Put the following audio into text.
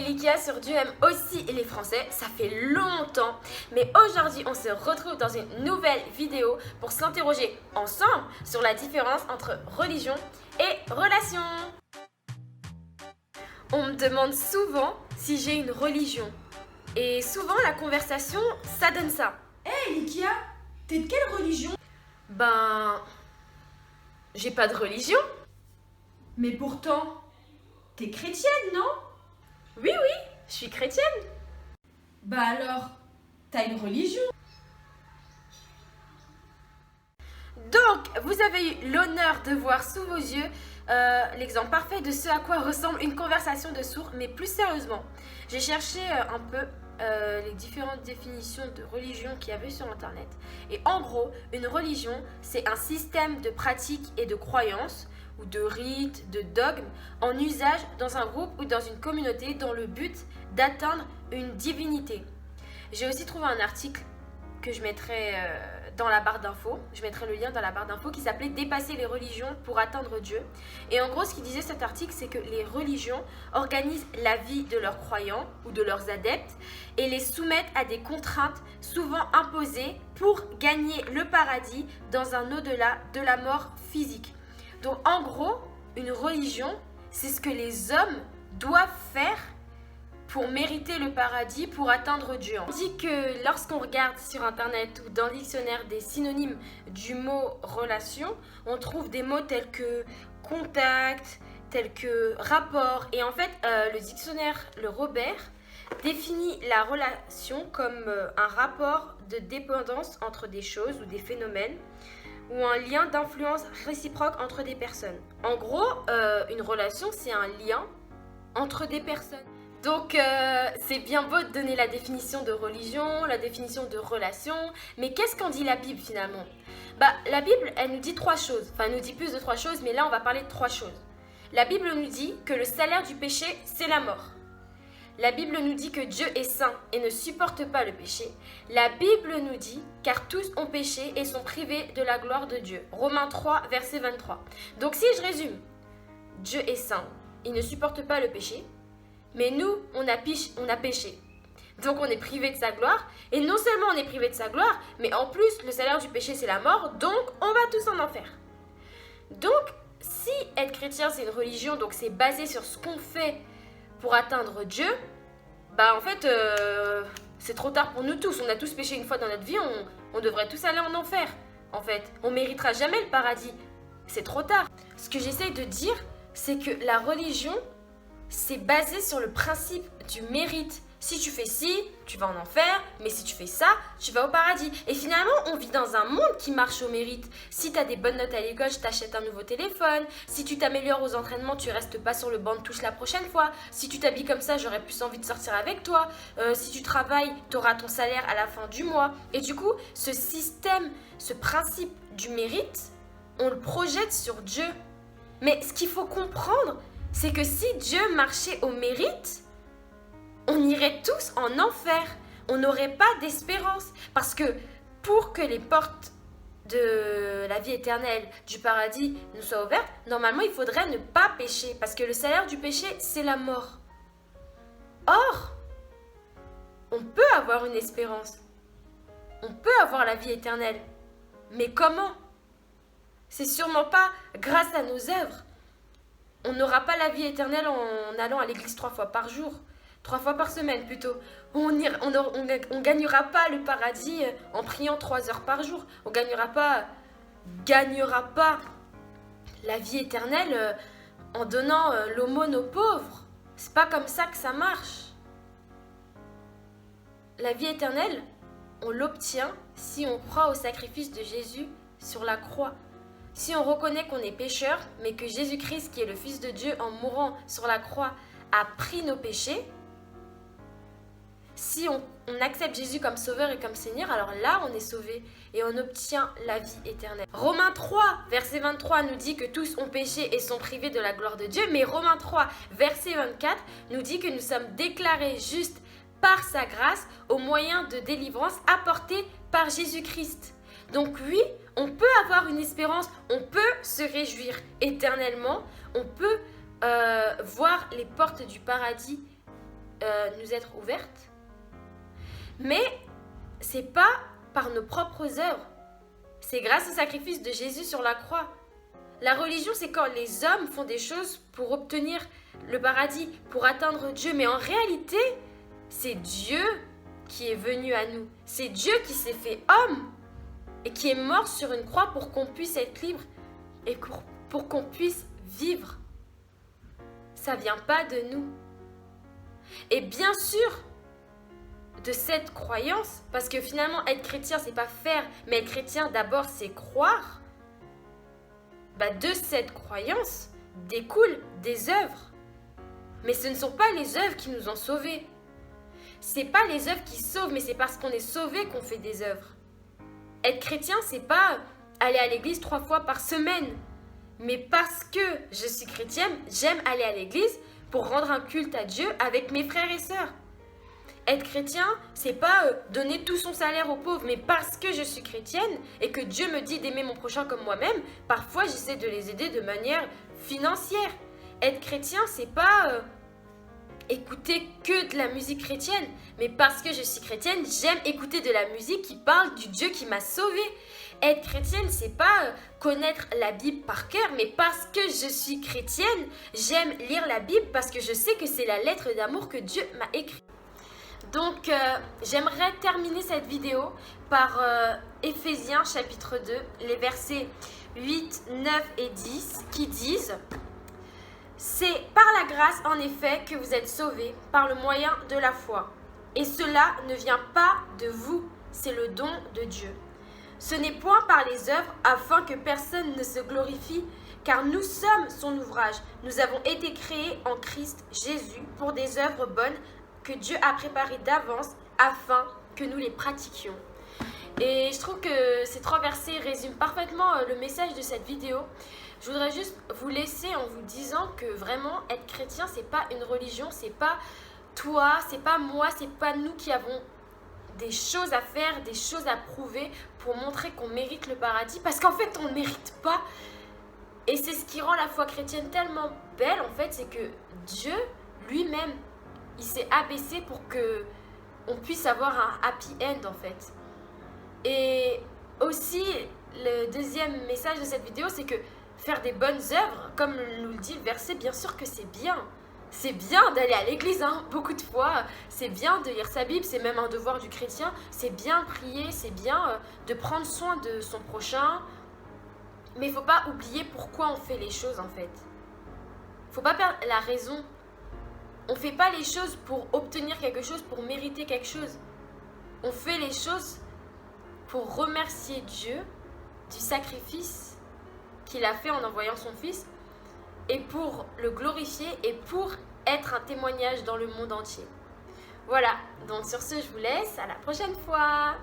Likia sur Dieu aime aussi les Français, ça fait longtemps, mais aujourd'hui on se retrouve dans une nouvelle vidéo pour s'interroger ensemble sur la différence entre religion et relation. On me demande souvent si j'ai une religion, et souvent la conversation ça donne ça. Hey Likia, t'es de quelle religion? J'ai pas de religion. Mais pourtant, t'es chrétienne, non? Oui, je suis chrétienne. Bah alors, t'as une religion? Donc, vous avez eu l'honneur de voir sous vos yeux l'exemple parfait de ce à quoi ressemble une conversation de sourds, mais plus sérieusement. J'ai cherché un peu les différentes définitions de religion qu'il y avait sur internet. Et en gros, une religion, c'est un système de pratiques et de croyances, ou de rites, de dogmes, en usage dans un groupe ou dans une communauté dans le but d'atteindre une divinité. J'ai aussi trouvé un article que je mettrai dans la barre d'infos, je mettrai le lien dans la barre d'infos, qui s'appelait « Dépasser les religions pour atteindre Dieu ». Et en gros, ce qu'il disait cet article, c'est que les religions organisent la vie de leurs croyants ou de leurs adeptes et les soumettent à des contraintes souvent imposées pour gagner le paradis dans un au-delà de la mort physique. Donc en gros, une religion, c'est ce que les hommes doivent faire pour mériter le paradis, pour atteindre Dieu. On dit que lorsqu'on regarde sur internet ou dans le dictionnaire des synonymes du mot relation, on trouve des mots tels que contact, tels que rapport. Et en fait, le dictionnaire Le Robert définit la relation comme un rapport de dépendance entre des choses ou des phénomènes, ou un lien d'influence réciproque entre des personnes. En gros, une relation, c'est un lien entre des personnes. Donc, c'est bien beau de donner la définition de religion, la définition de relation, mais qu'est-ce qu'en dit la Bible finalement? La Bible, elle nous dit trois choses. Enfin, elle nous dit plus de trois choses, mais là, on va parler de trois choses. La Bible nous dit que le salaire du péché, c'est la mort. La Bible nous dit que Dieu est saint et ne supporte pas le péché. La Bible nous dit car tous ont péché et sont privés de la gloire de Dieu. Romains 3, verset 23. Donc si je résume, Dieu est saint, il ne supporte pas le péché, mais nous, on a péché. Donc on est privé de sa gloire, et non seulement on est privé de sa gloire, mais en plus le salaire du péché c'est la mort, donc on va tous en enfer. Donc si être chrétien c'est une religion, donc c'est basé sur ce qu'on fait pour atteindre Dieu, en fait, c'est trop tard pour nous tous. On a tous péché une fois dans notre vie, on devrait tous aller en enfer. En fait, on méritera jamais le paradis. C'est trop tard. Ce que j'essaye de dire, c'est que la religion, c'est basé sur le principe du mérite. Si tu fais ci, tu vas en enfer, mais si tu fais ça, tu vas au paradis. Et finalement, on vit dans un monde qui marche au mérite. Si tu as des bonnes notes à l'école, je t'achète un nouveau téléphone. Si tu t'améliores aux entraînements, tu restes pas sur le banc de touche la prochaine fois. Si tu t'habilles comme ça, j'aurais plus envie de sortir avec toi. Si tu travailles, tu auras ton salaire à la fin du mois. Et du coup, ce système, ce principe du mérite, on le projette sur Dieu. Mais ce qu'il faut comprendre, c'est que si Dieu marchait au mérite, on irait tous en enfer. On n'aurait pas d'espérance. Parce que pour que les portes de la vie éternelle, du paradis, nous soient ouvertes, normalement, il faudrait ne pas pécher. Parce que le salaire du péché, c'est la mort. Or, on peut avoir une espérance. On peut avoir la vie éternelle. Mais comment? C'est sûrement pas grâce à nos œuvres. On n'aura pas la vie éternelle en allant à l'église 3 fois par jour. 3 fois par semaine plutôt. On gagnera pas le paradis en priant 3 heures par jour. On gagnera pas la vie éternelle en donnant l'aumône aux pauvres. C'est pas comme ça que ça marche. La vie éternelle, on l'obtient si on croit au sacrifice de Jésus sur la croix. Si on reconnaît qu'on est pécheur, mais que Jésus-Christ, qui est le Fils de Dieu, en mourant sur la croix, a pris nos péchés, si on accepte Jésus comme sauveur et comme Seigneur, alors là, on est sauvé et on obtient la vie éternelle. Romains 3, verset 23 nous dit que tous ont péché et sont privés de la gloire de Dieu, mais Romains 3, verset 24 nous dit que nous sommes déclarés justes par sa grâce au moyen de délivrance apportée par Jésus-Christ. Donc oui, on peut avoir une espérance, on peut se réjouir éternellement, on peut voir les portes du paradis nous être ouvertes. Mais c'est pas par nos propres œuvres. C'est grâce au sacrifice de Jésus sur la croix. La religion, c'est quand les hommes font des choses pour obtenir le paradis, pour atteindre Dieu. Mais en réalité, c'est Dieu qui est venu à nous. C'est Dieu qui s'est fait homme et qui est mort sur une croix pour qu'on puisse être libre et pour qu'on puisse vivre. Ça vient pas de nous. Et bien sûr, de cette croyance, parce que finalement, être chrétien, c'est pas faire, mais être chrétien, d'abord, c'est croire. De cette croyance découlent des œuvres. Mais ce ne sont pas les œuvres qui nous ont sauvés. C'est pas les œuvres qui sauvent, mais c'est parce qu'on est sauvé qu'on fait des œuvres. Être chrétien, c'est pas aller à l'église 3 fois par semaine. Mais parce que je suis chrétienne, j'aime aller à l'église pour rendre un culte à Dieu avec mes frères et sœurs. Être chrétien, c'est pas donner tout son salaire aux pauvres, mais parce que je suis chrétienne et que Dieu me dit d'aimer mon prochain comme moi-même, parfois j'essaie de les aider de manière financière. Être chrétien, c'est pas écouter que de la musique chrétienne, mais parce que je suis chrétienne, j'aime écouter de la musique qui parle du Dieu qui m'a sauvée. Être chrétienne, c'est pas connaître la Bible par cœur, mais parce que je suis chrétienne, j'aime lire la Bible parce que je sais que c'est la lettre d'amour que Dieu m'a écrite. Donc, j'aimerais terminer cette vidéo par Éphésiens chapitre 2, les versets 8, 9 et 10 qui disent « C'est par la grâce en effet que vous êtes sauvés par le moyen de la foi. Et cela ne vient pas de vous, c'est le don de Dieu. Ce n'est point par les œuvres afin que personne ne se glorifie, car nous sommes son ouvrage. Nous avons été créés en Christ Jésus pour des œuvres bonnes que Dieu a préparées d'avance afin que nous les pratiquions. » Et je trouve que ces 3 versets résument parfaitement le message de cette vidéo. Je voudrais juste vous laisser en vous disant que vraiment être chrétien, c'est pas une religion, c'est pas toi, c'est pas moi, c'est pas nous qui avons des choses à faire, des choses à prouver pour montrer qu'on mérite le paradis, parce qu'en fait on ne mérite pas. Et c'est ce qui rend la foi chrétienne tellement belle en fait, c'est que Dieu lui-même, il s'est abaissé pour que on puisse avoir un happy end en fait. Et aussi, le deuxième message de cette vidéo, c'est que faire des bonnes œuvres, comme nous le dit le verset, bien sûr que c'est bien. C'est bien d'aller à l'église, beaucoup de fois. C'est bien de lire sa Bible, c'est même un devoir du chrétien. C'est bien de prier, c'est bien de prendre soin de son prochain. Mais il ne faut pas oublier pourquoi on fait les choses en fait. Il ne faut pas perdre la raison. On ne fait pas les choses pour obtenir quelque chose, pour mériter quelque chose. On fait les choses pour remercier Dieu du sacrifice qu'il a fait en envoyant son Fils et pour le glorifier et pour être un témoignage dans le monde entier. Voilà, donc sur ce, je vous laisse. À la prochaine fois.